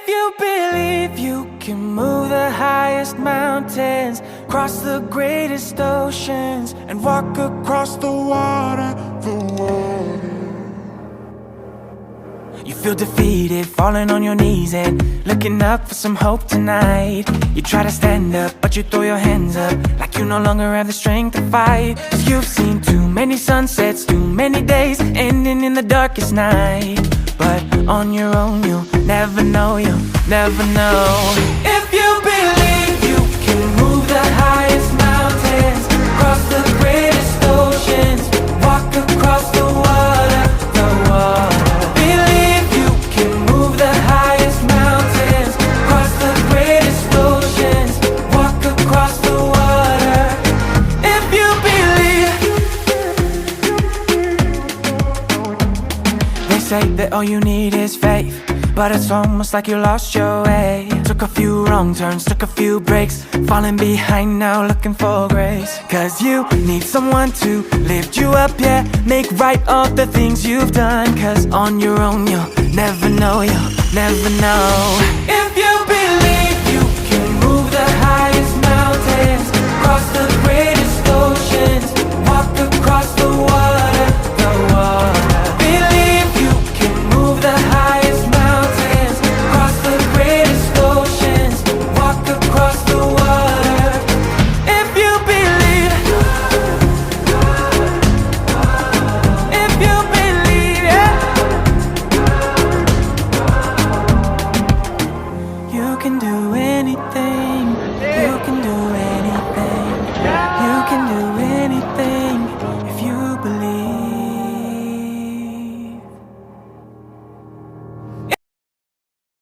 If you believe you can move the highest mountains, cross the greatest oceans, and walk across the water, You feel defeated, falling on your knees and looking up for some hope tonight. You try to stand up, but you throw your hands up like you no longer have the strength to fight. 'Cause you've seen too many sunsets, too many days ending in the darkest night. But on your own you'll never know, you'll never know. If you believe you can move the highest mountains, cross the greatest oceans, walk across the water, the water. Believe you can move the highest mountains, cross the greatest oceans, walk across the water. If you believe. They say that all you need is faith, but it's almost like you lost your way. Took a few wrong turns, took a few breaks, falling behind now looking for grace. 'Cause you need someone to lift you up, yeah, make right all the things you've done. 'Cause on your own you'll never know, you'll never know. If you believe you can move the highest mountains, cross the greatest oceans, walk across the water, the water. Believe you can move the highest mountains, cross the greatest oceans, walk across the water. If you believe, if you believe, yeah, you can do anything.